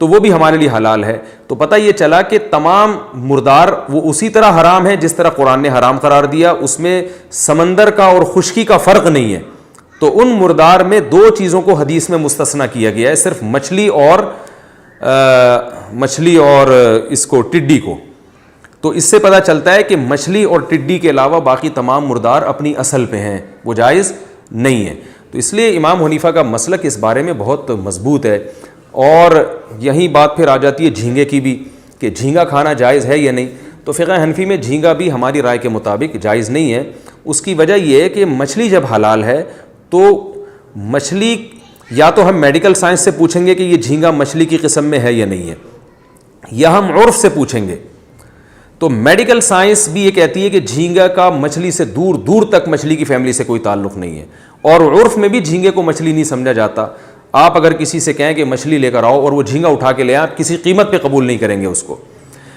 تو وہ بھی ہمارے لیے حلال ہے. تو پتہ یہ چلا کہ تمام مردار وہ اسی طرح حرام ہے جس طرح قرآن نے حرام قرار دیا, اس میں سمندر کا اور خشکی کا فرق نہیں ہے. تو ان مردار میں دو چیزوں کو حدیث میں مستثنیٰ کیا گیا ہے, صرف مچھلی اور اس کو ٹڈی کو. تو اس سے پتہ چلتا ہے کہ مچھلی اور ٹڈی کے علاوہ باقی تمام مردار اپنی اصل پہ ہیں, وہ جائز نہیں ہے. تو اس لیے امام حنیفہ کا مسلک اس بارے میں بہت مضبوط ہے. اور یہی بات پھر آ جاتی ہے جھینگے کی بھی, کہ جھینگا کھانا جائز ہے یا نہیں. تو فقہ حنفی میں جھینگا بھی ہماری رائے کے مطابق جائز نہیں ہے. اس کی وجہ یہ ہے کہ مچھلی جب حلال ہے تو مچھلی یا تو ہم میڈیکل سائنس سے پوچھیں گے کہ یہ جھینگا مچھلی کی قسم میں ہے یا نہیں ہے, یا ہم عرف سے پوچھیں گے. تو میڈیکل سائنس بھی یہ کہتی ہے کہ جھینگا کا مچھلی سے دور دور تک مچھلی کی فیملی سے کوئی تعلق نہیں ہے, اور عرف میں بھی جھینگے کو مچھلی نہیں سمجھا جاتا. آپ اگر کسی سے کہیں کہ مچھلی لے کر آؤ اور وہ جھینگا اٹھا کے لے آئے, آپ کسی قیمت پہ قبول نہیں کریں گے اس کو.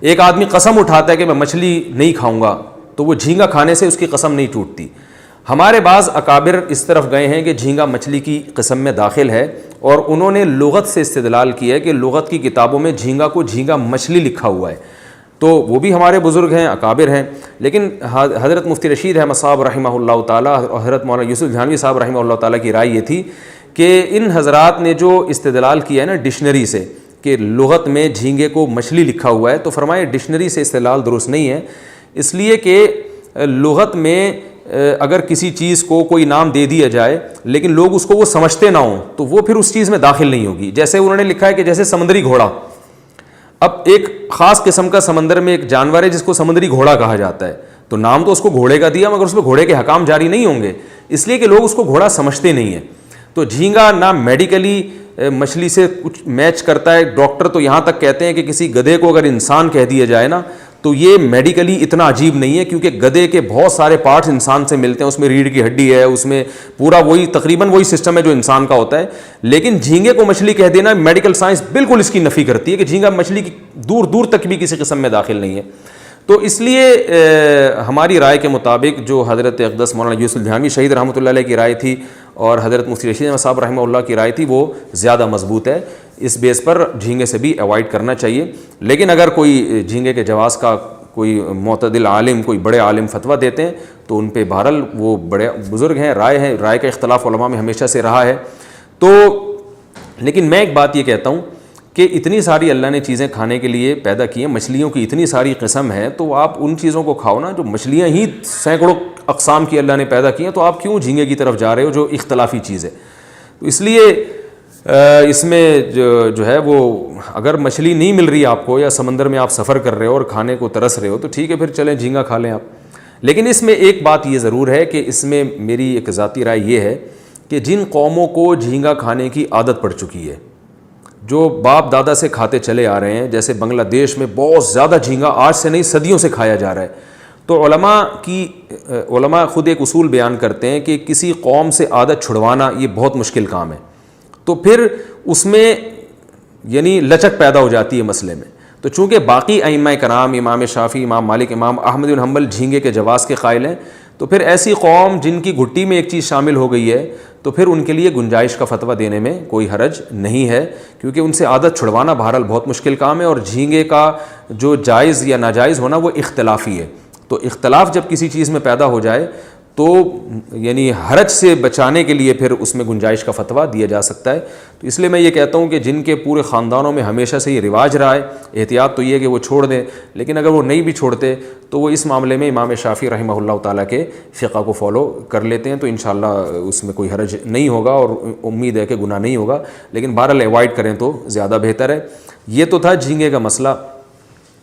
ایک آدمی قسم اٹھاتا ہے کہ میں مچھلی نہیں کھاؤں گا, تو وہ جھینگا کھانے سے اس کی قسم نہیں ٹوٹتی. ہمارے بعض اکابر اس طرف گئے ہیں کہ جھینگا مچھلی کی قسم میں داخل ہے, اور انہوں نے لغت سے استدلال کیا ہے کہ لغت کی کتابوں میں جھینگا کو جھینگا مچھلی لکھا ہوا ہے. تو وہ بھی ہمارے بزرگ ہیں, اکابر ہیں. لیکن حضرت مفتی رشید احمد صاحب رحمہ اللہ تعالیٰ اور حضرت مولانا یوسف جھانوی صاحب رحمہ اللہ تعالیٰ کی رائے یہ تھی کہ ان حضرات نے جو استدلال کیا ہے نا ڈکشنری سے, کہ لغت میں جھینگے کو مچھلی لکھا ہوا ہے, تو فرمائے ڈکشنری سے استدلال درست نہیں ہے. اس لیے کہ لغت میں اگر کسی چیز کو کوئی نام دے دیا جائے لیکن لوگ اس کو وہ سمجھتے نہ ہوں, تو وہ پھر اس چیز میں داخل نہیں ہوگی. جیسے انہوں نے لکھا ہے کہ جیسے سمندری گھوڑا, اب ایک خاص قسم کا سمندر میں ایک جانور ہے جس کو سمندری گھوڑا کہا جاتا ہے, تو نام تو اس کو گھوڑے کا دیا مگر اس میں گھوڑے کے حکام جاری نہیں ہوں گے, اس لیے کہ لوگ اس کو گھوڑا سمجھتے نہیں ہیں. تو جھینگا نہ میڈیکلی مچھلی سے کچھ میچ کرتا ہے. ڈاکٹر تو یہاں تک کہتے ہیں کہ کسی گدھے کو اگر انسان کہہ دیا جائے نا, تو یہ میڈیکلی اتنا عجیب نہیں ہے, کیونکہ گدھے کے بہت سارے پارٹس انسان سے ملتے ہیں. اس میں ریڑھ کی ہڈی ہے, اس میں پورا وہی تقریباً وہی سسٹم ہے جو انسان کا ہوتا ہے. لیکن جھینگے کو مچھلی کہہ دینا, میڈیکل سائنس بالکل اس کی نفی کرتی ہے کہ جھینگا مچھلی کی دور دور تک بھی کسی قسم میں داخل نہیں ہے. تو اس لیے ہماری رائے کے مطابق جو حضرت اقدس مولانا یوسف جھانوی شہید رحمۃ اللہ علیہ کی رائے تھی اور حضرت مفتی رشید احمد صاحب رحمہ اللہ کی رائے تھی, وہ زیادہ مضبوط ہے. اس بیس پر جھینگے سے بھی اوائڈ کرنا چاہیے. لیکن اگر کوئی جھینگے کے جواز کا کوئی معتدل عالم, کوئی بڑے عالم فتویٰ دیتے ہیں تو ان پہ بہرحال وہ بڑے بزرگ ہیں, رائے کا اختلاف علماء میں ہمیشہ سے رہا ہے. تو لیکن میں ایک بات یہ کہتا ہوں کہ اتنی ساری اللہ نے چیزیں کھانے کے لیے پیدا کی ہیں, مچھلیوں کی اتنی ساری قسم ہے, تو آپ ان چیزوں کو کھاؤ نا. جو مچھلیاں ہی سینکڑوں اقسام کی اللہ نے پیدا کی ہیں, تو آپ کیوں جھینگے کی طرف جا رہے ہو جو اختلافی چیز ہے. تو اس لیے اس میں جو ہے وہ اگر مچھلی نہیں مل رہی آپ کو, یا سمندر میں آپ سفر کر رہے ہو اور کھانے کو ترس رہے ہو, تو ٹھیک ہے پھر چلیں جھینگا کھا لیں آپ. لیکن اس میں ایک بات یہ ضرور ہے کہ اس میں میری ایک ذاتی رائے یہ ہے کہ جن قوموں کو جھینگا کھانے کی عادت پڑ چکی ہے, جو باپ دادا سے کھاتے چلے آ رہے ہیں, جیسے بنگلہ دیش میں بہت زیادہ جھینگا آج سے نہیں صدیوں سے کھایا جا رہا ہے, تو علماء خود ایک اصول بیان کرتے ہیں کہ کسی قوم سے عادت چھڑوانا یہ بہت مشکل کام ہے. تو پھر اس میں یعنی لچک پیدا ہو جاتی ہے مسئلے میں. تو چونکہ باقی ائمہ کرام, امام شافعی, امام مالک, امام احمد بن حنبل جھینگے کے جواز کے قائل ہیں, تو پھر ایسی قوم جن کی گھٹی میں ایک چیز شامل ہو گئی ہے, تو پھر ان کے لیے گنجائش کا فتویٰ دینے میں کوئی حرج نہیں ہے, کیونکہ ان سے عادت چھڑوانا بہرحال بہت مشکل کام ہے. اور جھینگے کا جو جائز یا ناجائز ہونا وہ اختلافی ہے. تو اختلاف جب کسی چیز میں پیدا ہو جائے تو یعنی حرج سے بچانے کے لیے پھر اس میں گنجائش کا فتویٰ دیا جا سکتا ہے. تو اس لیے میں یہ کہتا ہوں کہ جن کے پورے خاندانوں میں ہمیشہ سے یہ رواج رہا ہے, احتیاط تو یہ ہے کہ وہ چھوڑ دیں. لیکن اگر وہ نہیں بھی چھوڑتے تو وہ اس معاملے میں امام شافعی رحمہ اللہ تعالیٰ کے فقہ کو فالو کر لیتے ہیں, تو انشاءاللہ اس میں کوئی حرج نہیں ہوگا اور امید ہے کہ گناہ نہیں ہوگا. لیکن بہرحال اوائڈ کریں تو زیادہ بہتر ہے. یہ تو تھا جھینگے کا مسئلہ.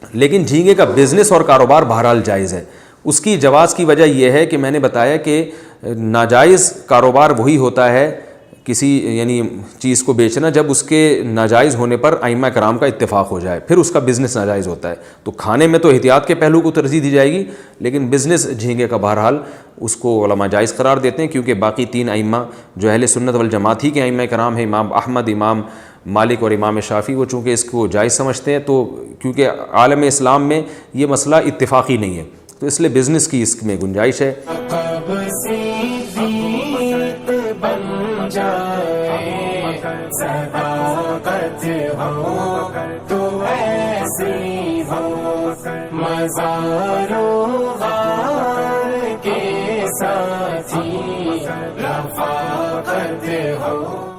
لیکن جھینگے کا بزنس اور کاروبار بہرحال جائز ہے. اس کی جواز کی وجہ یہ ہے کہ میں نے بتایا کہ ناجائز کاروبار وہی ہوتا ہے کسی یعنی چیز کو بیچنا جب اس کے ناجائز ہونے پر ائمہ کرام کا اتفاق ہو جائے, پھر اس کا بزنس ناجائز ہوتا ہے. تو کھانے میں تو احتیاط کے پہلو کو ترجیح دی جائے گی, لیکن بزنس جھینگے کا بہرحال اس کو علماء جائز قرار دیتے ہیں, کیونکہ باقی تین ائمہ جو اہل سنت والجماعت ہی کے ائمہ کرام ہیں, امام احمد, امام مالک اور امام شافعی, وہ چونکہ اس کو جائز سمجھتے ہیں. تو کیونکہ عالم اسلام میں یہ مسئلہ اتفاقی نہیں ہے, تو اس لیے بزنس کی اس میں گنجائش ہے. صداقت ہو ہزاروں غار کے ساتھی رفاقت ہو.